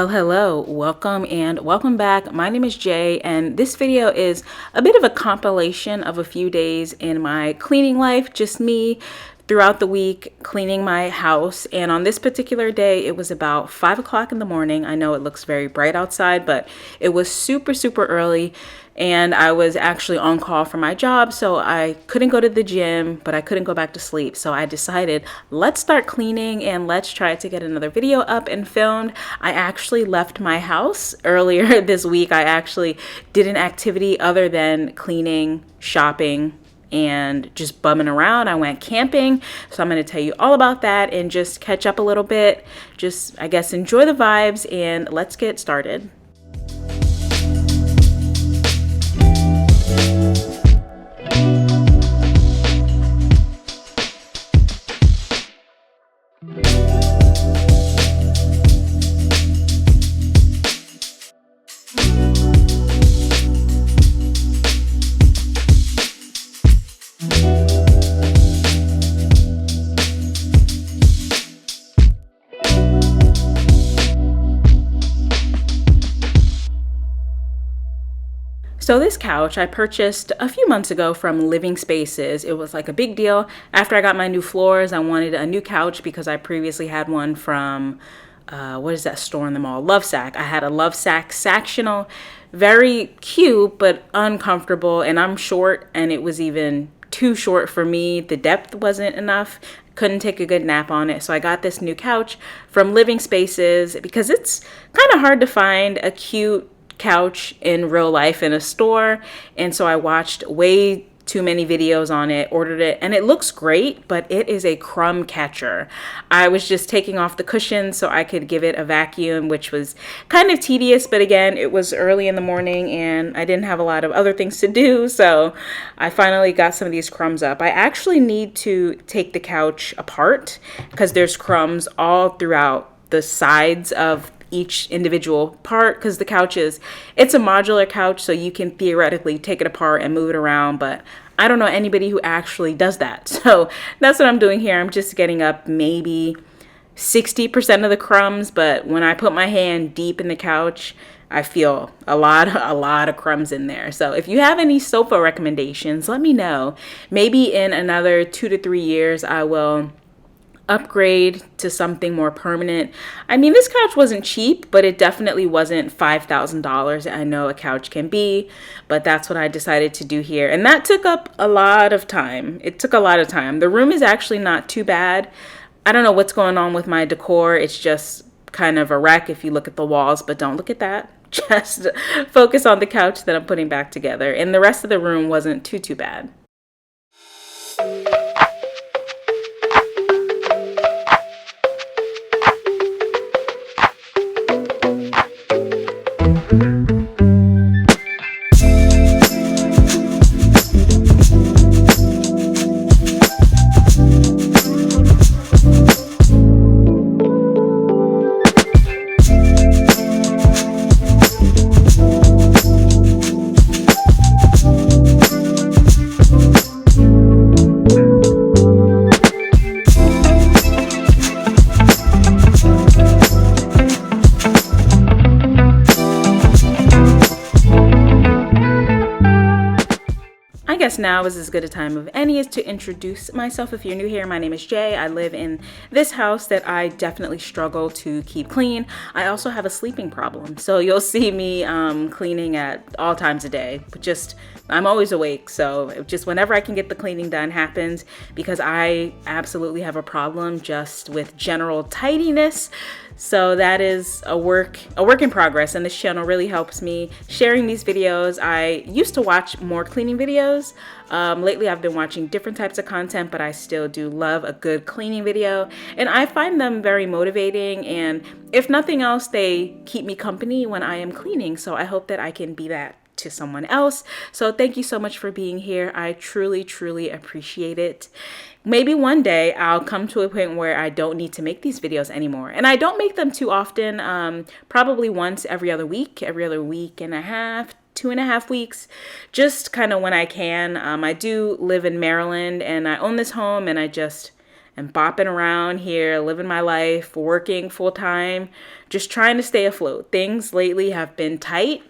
Well, hello, welcome and welcome back. My name is Jay, and this video is a bit of a compilation of a few days in my cleaning life, just me throughout the week cleaning my house. And on this particular day, it was about 5 o'clock in the morning. I know it looks very bright outside, but it was super early. And I was actually on call for my job, so I couldn't go to the gym, but I couldn't go back to sleep. So I decided, let's start cleaning and let's try to get another video up and filmed. I actually left my house earlier this week. I actually did an activity other than cleaning, shopping, and just bumming around. I went camping. So I'm going to tell you all about that and just catch up a little bit. Just, I guess, enjoy the vibes and let's get started. So this couch I purchased a few months ago from Living Spaces. It was like a big deal. After I got my new floors, I wanted a new couch because I previously had one from, what is that store in the mall? Lovesac. I had a Lovesac Sactional, very cute, but uncomfortable. And I'm short, and it was even too short for me. The depth wasn't enough. Couldn't take a good nap on it. So I got this new couch from Living Spaces because it's kind of hard to find a cute couch in real life in a store, and so I watched way too many videos on it, ordered it, and it looks great, but it is a crumb catcher. I was just taking off the cushions so I could give it a vacuum, which was kind of tedious, but again, it was early in the morning and I didn't have a lot of other things to do, so I finally got some of these crumbs up. I actually need to take the couch apart because there's crumbs all throughout the sides of each individual part, because the couch it's a modular couch, so you can theoretically take it apart and move it around, but I don't know anybody who actually does that. So that's what I'm doing here. I'm just getting up maybe 60% of the crumbs, but when I put my hand deep in the couch, I feel a lot of crumbs in there. So if you have any sofa recommendations, let me know. Maybe in another 2 to 3 years, I will upgrade to something more permanent. I mean, this couch wasn't cheap, but it definitely wasn't $5,000. I know a couch can be, but that's what I decided to do here. And that took up a lot of time. It took a lot of time. The room is actually not too bad. I don't know what's going on with my decor. It's just kind of a wreck if you look at the walls, but don't look at that. Just focus on the couch that I'm putting back together. And the rest of the room wasn't too bad. I guess now is as good a time of any as to introduce myself. If you're new here, my name is Jay. I live in this house that I definitely struggle to keep clean. I also have a sleeping problem, so you'll see me cleaning at all times of day. But just I'm always awake, so just whenever I can get the cleaning done happens, because I absolutely have a problem just with general tidiness. So that is a work in progress, and this channel really helps me sharing these videos. I used to watch more cleaning videos. Lately I've been watching different types of content, but I still do love a good cleaning video, and I find them very motivating, and if nothing else, they keep me company when I am cleaning. So I hope that I can be that to someone else. So thank you so much for being here. I truly appreciate it. Maybe one day I'll come to a point where I don't need to make these videos anymore. And I don't make them too often, probably once every other week and a half, 2.5 weeks, just kind of when I can. I do live in Maryland and I own this home, and I just and bopping around here, living my life, working full time, just trying to stay afloat. Things lately have been tight.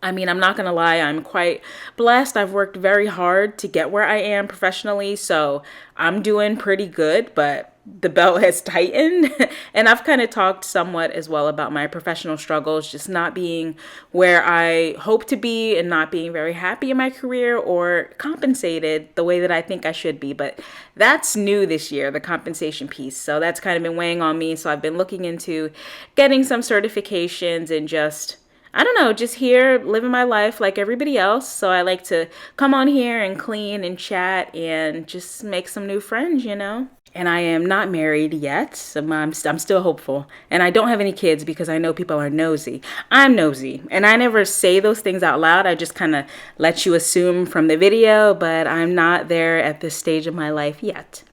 I mean, I'm not going to lie, I'm quite blessed. I've worked very hard to get where I am professionally, so I'm doing pretty good, but the belt has tightened. And I've kind of talked somewhat as well about my professional struggles, just not being where I hope to be and not being very happy in my career or compensated the way that I think I should be. But that's new this year, the compensation piece. So that's kind of been weighing on me. So I've been looking into getting some certifications and just, I don't know, just here living my life like everybody else. So I like to come on here and clean and chat and just make some new friends, you know? And I am not married yet, so I'm still hopeful. And I don't have any kids because I know people are nosy. I'm nosy, and I never say those things out loud. I just kind of let you assume from the video, but I'm not there at this stage of my life yet.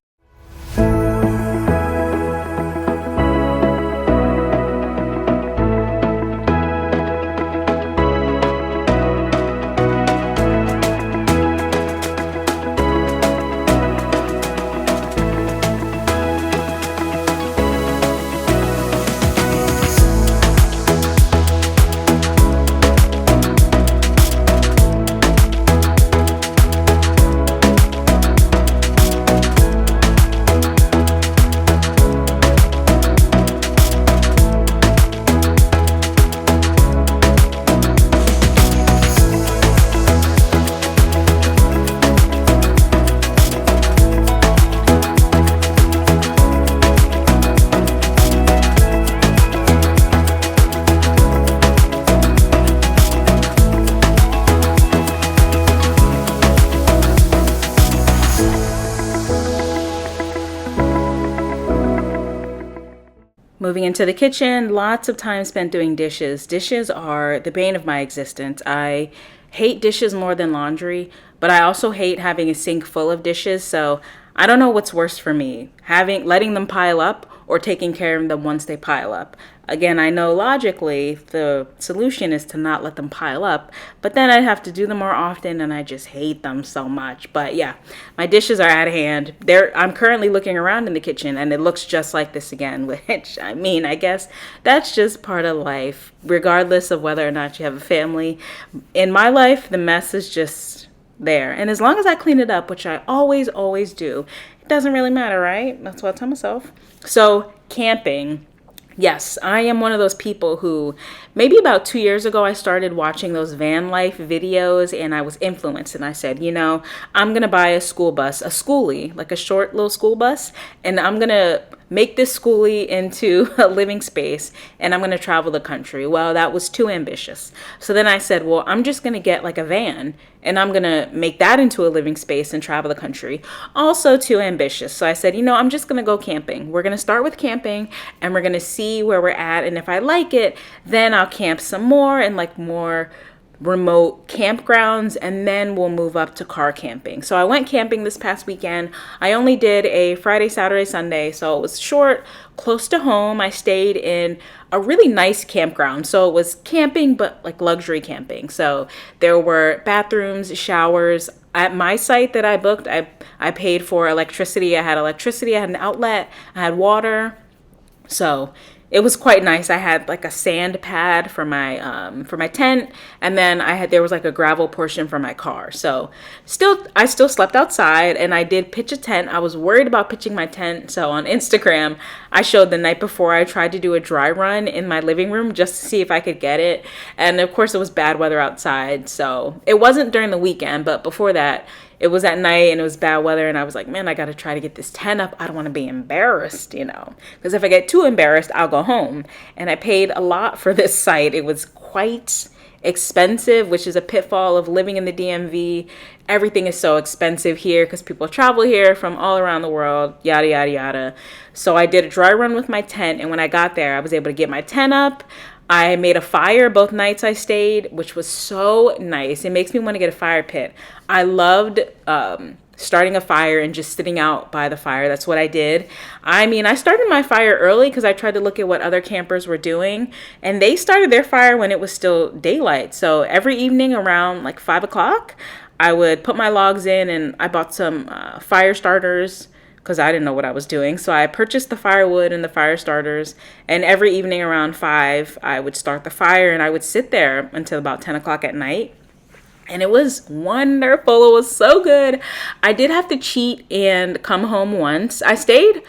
Moving into the kitchen, lots of time spent doing dishes. Dishes are the bane of my existence. I hate dishes more than laundry, but I also hate having a sink full of dishes. So I don't know what's worse for me, letting them pile up or taking care of them once they pile up. Again, I know logically the solution is to not let them pile up, but then I'd have to do them more often and I just hate them so much. But yeah, my dishes are out of hand. I'm currently looking around in the kitchen and it looks just like this again, which I mean, I guess that's just part of life, regardless of whether or not you have a family. In my life, the mess is just there. And as long as I clean it up, which I always do, it doesn't really matter, right? That's what I tell myself. So camping. Yes, I am one of those people who maybe about 2 years ago, I started watching those van life videos and I was influenced and I said, you know, I'm going to buy a school bus, a schoolie, like a short little school bus, and I'm going to make this schoolie into a living space and I'm going to travel the country. Well, that was too ambitious. So then I said, well, I'm just going to get like a van and I'm going to make that into a living space and travel the country. Also too ambitious. So I said, you know, I'm just going to go camping. We're going to start with camping and we're going to see where we're at. And if I like it, then I'll camp some more and like more remote campgrounds, and then we'll move up to car camping. So I went camping this past weekend. I only did a Friday, Saturday, Sunday, so it was short, close to home. I stayed in a really nice campground. So it was camping, but like luxury camping. So there were bathrooms, showers. At my site that I booked, I paid for electricity. I had an outlet, I had water. So it was quite nice. I had like a sand pad for my tent, and then there was like a gravel portion for my car. So I still slept outside, and I did pitch a tent. I was worried about pitching my tent, so on Instagram I showed the night before I tried to do a dry run in my living room just to see if I could get it. And of course it was bad weather outside, so it wasn't during the weekend, but before that it was at night and it was bad weather, and I was like, man, I got to try to get this tent up. I don't want to be embarrassed, you know, because if I get too embarrassed, I'll go home. And I paid a lot for this site. It was quite expensive, which is a pitfall of living in the DMV. Everything is so expensive here because people travel here from all around the world, yada, yada, yada. So I did a dry run with my tent, and when I got there, I was able to get my tent up. I made a fire both nights I stayed, which was so nice. It makes me want to get a fire pit. I loved starting a fire and just sitting out by the fire. That's what I did. I mean, I started my fire early because I tried to look at what other campers were doing, and they started their fire when it was still daylight. So every evening around like 5 o'clock, I would put my logs in, and I bought some fire starters, because I didn't know what I was doing. So I purchased the firewood and the fire starters, and every evening around 5, I would start the fire and I would sit there until about 10 o'clock at night. And it was wonderful. It was so good. I did have to cheat and come home once. I stayed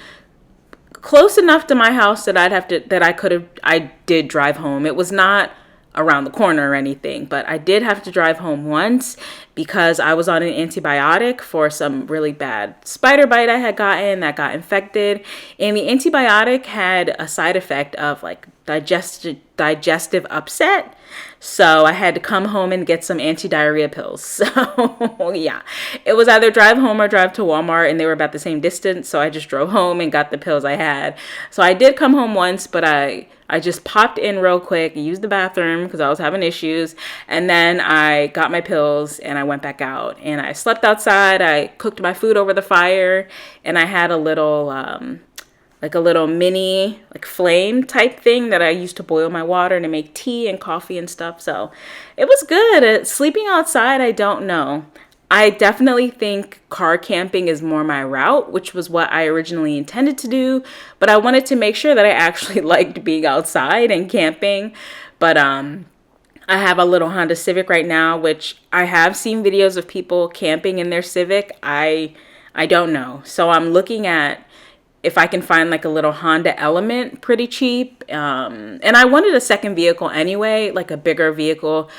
close enough to my house that I did drive home. It was not around the corner or anything, but I did have to drive home once because I was on an antibiotic for some really bad spider bite I had gotten that got infected. And the antibiotic had a side effect of like digestive upset. So I had to come home and get some anti-diarrhea pills. So yeah, it was either drive home or drive to Walmart, and they were about the same distance. So I just drove home and got the pills I had. So I did come home once, but I just popped in real quick, used the bathroom because I was having issues. And then I got my pills and I went back out and I slept outside. I cooked my food over the fire, and I had a little, like a little mini like flame type thing that I used to boil my water to make tea and coffee and stuff. So it was good. Sleeping outside, I don't know. I definitely think car camping is more my route, which was what I originally intended to do. But I wanted to make sure that I actually liked being outside and camping. But I have a little Honda Civic right now, which I have seen videos of people camping in their Civic. I don't know. So I'm looking at if I can find like a little Honda Element pretty cheap. And I wanted a second vehicle anyway, like a bigger vehicle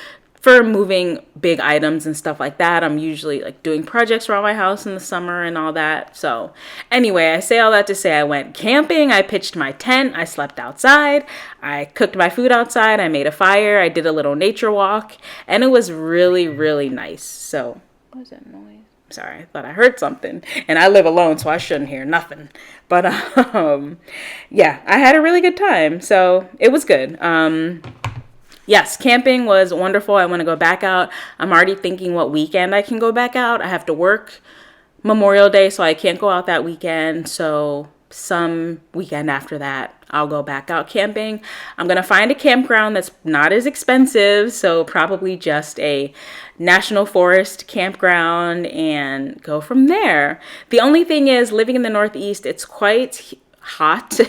for moving big items and stuff like that. I'm usually like doing projects around my house in the summer and all that. So anyway, I say all that to say I went camping. I pitched my tent. I slept outside. I cooked my food outside. I made a fire. I did a little nature walk, and it was really, really nice. So what was that noise? Sorry, I thought I heard something, and I live alone, so I shouldn't hear nothing. But yeah, I had a really good time, so it was good. Yes, camping was wonderful. I want to go back out. I'm already thinking what weekend I can go back out. I have to work Memorial Day, so I can't go out that weekend. So some weekend after that, I'll go back out camping. I'm going to find a campground that's not as expensive, so probably just a national forest campground and go from there. The only thing is, living in the Northeast, it's quite hot.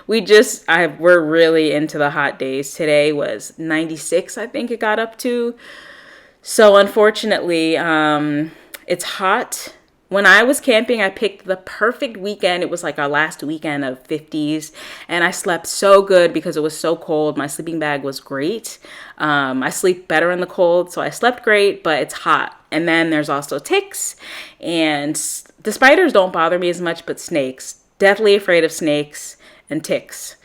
We're really into the hot days. Today was 96, I think it got up to. So unfortunately, it's hot. When I was camping, I picked the perfect weekend. It was like our last weekend of 50s, and I slept so good because it was so cold. My sleeping bag was great. I sleep better in the cold, so I slept great, but it's hot. And then there's also ticks, and the spiders don't bother me as much, but snakes. Deathly afraid of snakes and ticks.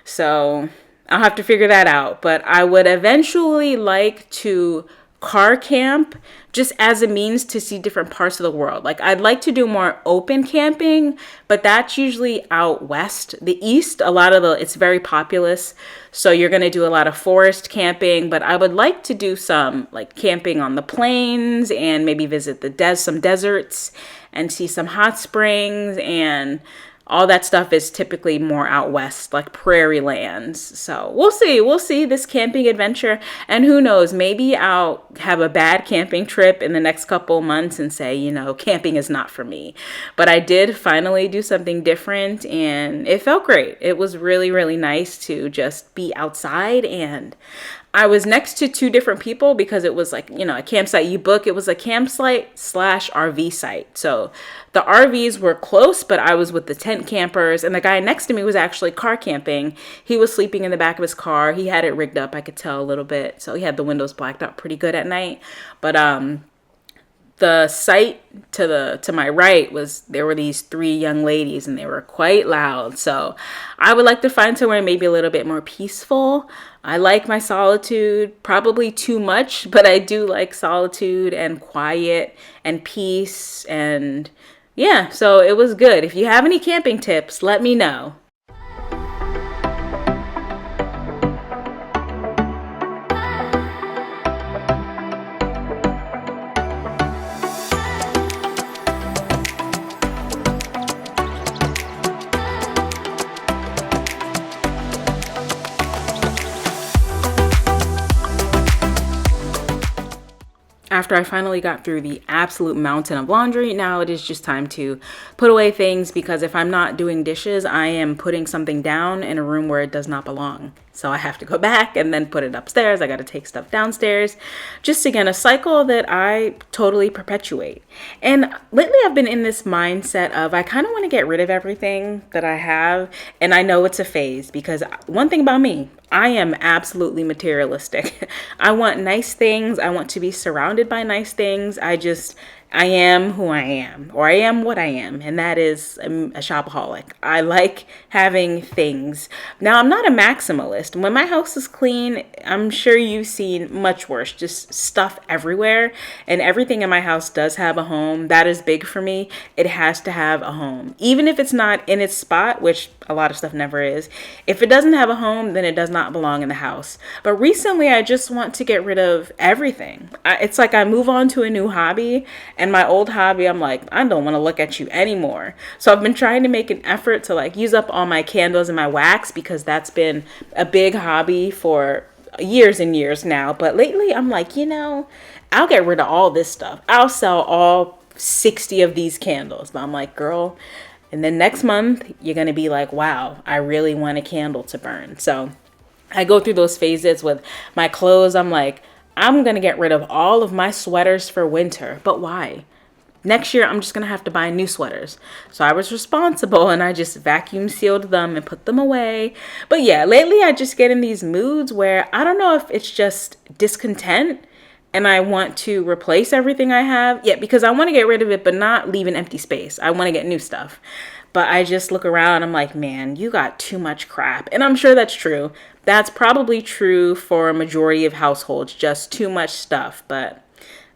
So I'll have to figure that out. But I would eventually like to car camp just as a means to see different parts of the world. Like I'd like to do more open camping, but that's usually out west. The east, it's very populous. So you're going to do a lot of forest camping, but I would like to do some like camping on the plains and maybe visit some deserts and see some hot springs, and all that stuff is typically more out west, like prairie lands. So we'll see this camping adventure. And who knows, maybe I'll have a bad camping trip in the next couple months and say, camping is not for me. But I did finally do something different, and it felt great. It was really, really nice to just be outside. And I was next to two different people because it was like, a campsite you book. It was a campsite / RV site. So the RVs were close, but I was with the tent campers, and the guy next to me was actually car camping. He was sleeping in the back of his car. He had it rigged up. I could tell a little bit. So he had the windows blacked out pretty good at night. But the site to my right there were these 3 young ladies, and they were quite loud. So I would like to find somewhere maybe a little bit more peaceful. I like my solitude, probably too much, but I do like solitude and quiet and peace. And yeah, so it was good. If you have any camping tips, let me know. after I finally got through the absolute mountain of laundry, now it is just time to put away things, because if I'm not doing dishes, I am putting something down in a room where it does not belong. So I have to go back and then put it upstairs. I got to take stuff downstairs. Just again, a cycle that I totally perpetuate. And lately I've been in this mindset of I kind of want to get rid of everything that I have. And I know it's a phase, because one thing about me, I am absolutely materialistic. I want nice things. I want to be surrounded by nice things. I am who I am, or I am what I am, and that is a shopaholic. I like having things. Now, I'm not a maximalist. When my house is clean, I'm sure you've seen much worse, just stuff everywhere, and everything in my house does have a home. That is big for me. It has to have a home. Even if it's not in its spot, which a lot of stuff never is. If it doesn't have a home, then it does not belong in the house. But recently, I just want to get rid of everything. It's like I move on to a new hobby, and my old hobby, I'm like, I don't want to look at you anymore. So I've been trying to make an effort to like use up all my candles and my wax, because that's been a big hobby for years and years now. But lately, I'm like, I'll get rid of all this stuff. I'll sell all 60 of these candles. But I'm like, girl, and then next month, you're going to be like, wow, I really want a candle to burn. So I go through those phases with my clothes. I'm like, I'm going to get rid of all of my sweaters for winter. But why? Next year, I'm just going to have to buy new sweaters. So I was responsible, and I just vacuum sealed them and put them away. But yeah, lately I just get in these moods where I don't know if it's just discontent and I want to replace everything I have. Yeah, because I want to get rid of it, but not leave an empty space. I want to get new stuff. But I just look around, I'm like, man, you got too much crap. And I'm sure that's true. That's probably true for a majority of households, just too much stuff. But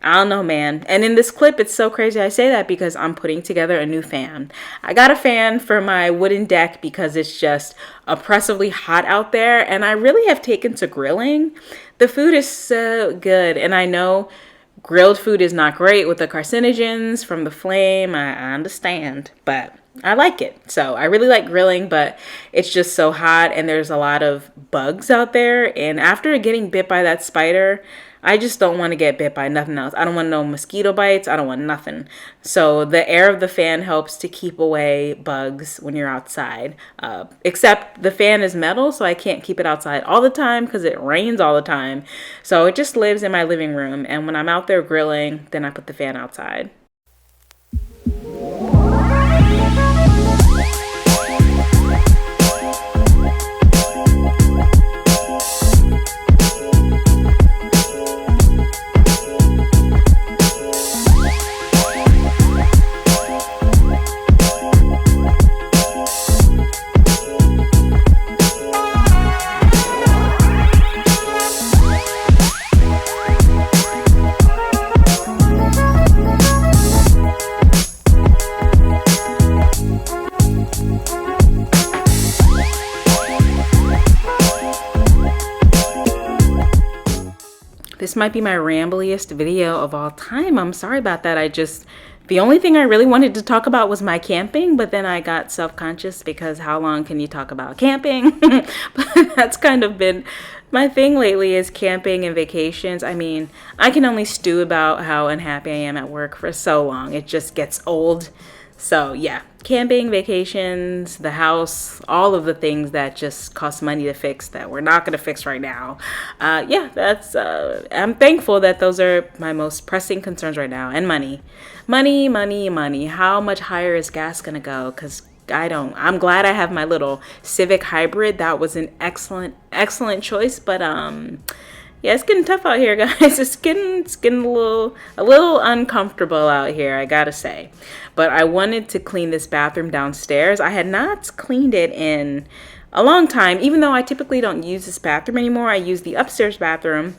I don't know, man. And in this clip, it's so crazy I say that because I'm putting together a new fan. I got a fan for my wooden deck because it's just oppressively hot out there. And I really have taken to grilling. The food is so good. And I know grilled food is not great with the carcinogens from the flame. I understand, but I like it. So I really like grilling, but it's just so hot and there's a lot of bugs out there. And after getting bit by that spider, I just don't want to get bit by nothing else. I don't want no mosquito bites. I don't want nothing. So the air of the fan helps to keep away bugs when you're outside. Except the fan is metal, so I can't keep it outside all the time because it rains all the time. So it just lives in my living room. And when I'm out there grilling, then I put the fan outside. This might be my rambliest video of all time. I'm sorry about that. The only thing I really wanted to talk about was my camping, but then I got self-conscious because how long can you talk about camping? But that's kind of been my thing lately is camping and vacations. I mean, I can only stew about how unhappy I am at work for so long. It just gets old. So yeah, camping, vacations, the house, all of the things that just cost money to fix that we're not going to fix right now. I'm thankful that those are my most pressing concerns right now. And money. Money. How much higher is gas going to go? Because I'm glad I have my little Civic Hybrid. That was an excellent choice. But yeah, it's getting tough out here, guys. It's getting a little uncomfortable out here, I gotta say. But I wanted to clean this bathroom downstairs. I had not cleaned it in a long time, even though I typically don't use this bathroom anymore. I use the upstairs bathroom.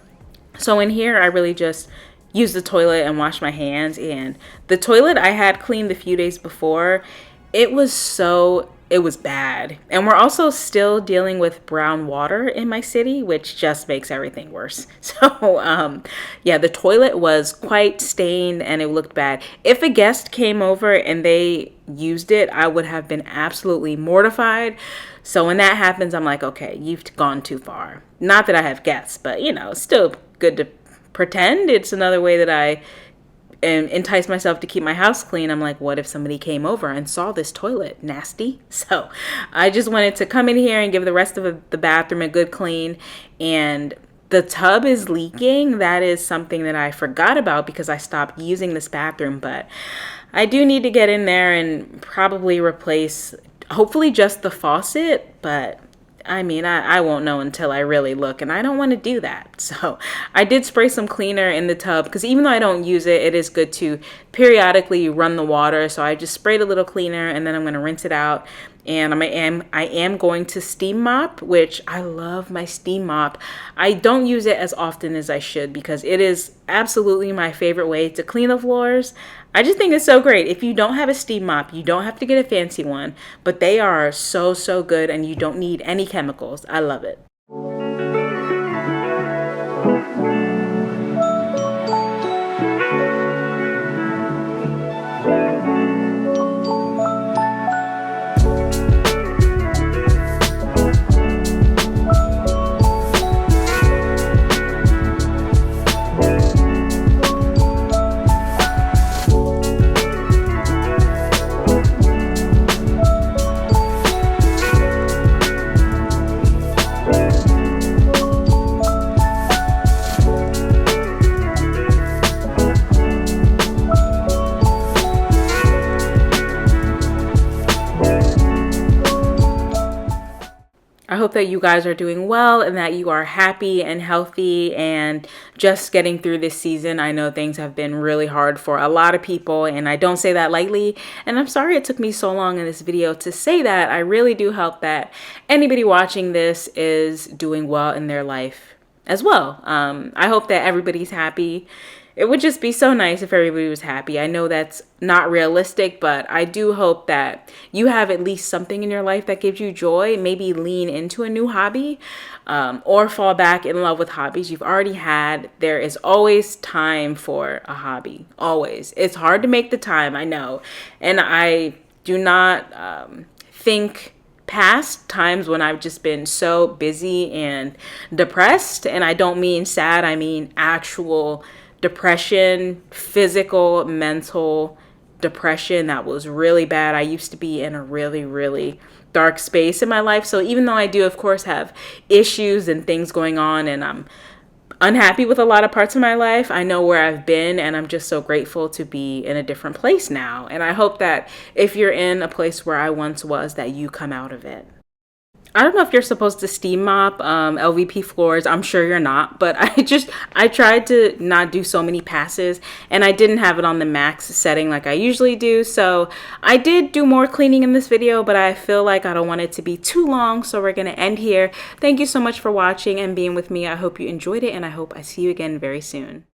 So in here, I really just use the toilet and wash my hands. And the toilet I had cleaned a few days before, it was bad. And we're also still dealing with brown water in my city, which just makes everything worse. So, yeah, the toilet was quite stained and it looked bad. If a guest came over and they used it, I would have been absolutely mortified. So when that happens, I'm like, okay, you've gone too far. Not that I have guests, but it's still good to pretend. It's another way that I entice myself to keep my house clean. I'm like, what if somebody came over and saw this toilet? Nasty. So I just wanted to come in here and give the rest of the bathroom a good clean. And the tub is leaking. That is something that I forgot about because I stopped using this bathroom, but I do need to get in there and probably replace, hopefully just the faucet, but I mean, I won't know until I really look, and I don't want to do that. So I did spray some cleaner in the tub because even though I don't use it, it is good to periodically run the water. So I just sprayed a little cleaner, and then I'm going to rinse it out. And I am going to steam mop, which I love my steam mop. I don't use it as often as I should because it is absolutely my favorite way to clean the floors. I just think it's so great. If you don't have a steam mop, you don't have to get a fancy one, but they are so, so good and you don't need any chemicals. I love it. I hope that you guys are doing well and that you are happy and healthy and just getting through this season. I know things have been really hard for a lot of people, and I don't say that lightly. And I'm sorry it took me so long in this video to say that. I really do hope that anybody watching this is doing well in their life as well. I hope that everybody's happy. It would just be so nice if everybody was happy. I know that's not realistic, but I do hope that you have at least something in your life that gives you joy. Maybe lean into a new hobby or fall back in love with hobbies you've already had. There is always time for a hobby, always. It's hard to make the time, I know. And I do not think past times when I've just been so busy and depressed. And I don't mean sad, I mean actual depression, physical, mental depression that was really bad. I used to be in a really, really dark space in my life. So even though I do, of course, have issues and things going on and I'm unhappy with a lot of parts of my life, I know where I've been and I'm just so grateful to be in a different place now. And I hope that if you're in a place where I once was, that you come out of it. I don't know if you're supposed to steam mop LVP floors. I'm sure you're not, but I tried to not do so many passes and I didn't have it on the max setting like I usually do. So I did do more cleaning in this video, but I feel like I don't want it to be too long. So we're going to end here. Thank you so much for watching and being with me. I hope you enjoyed it and I hope I see you again very soon.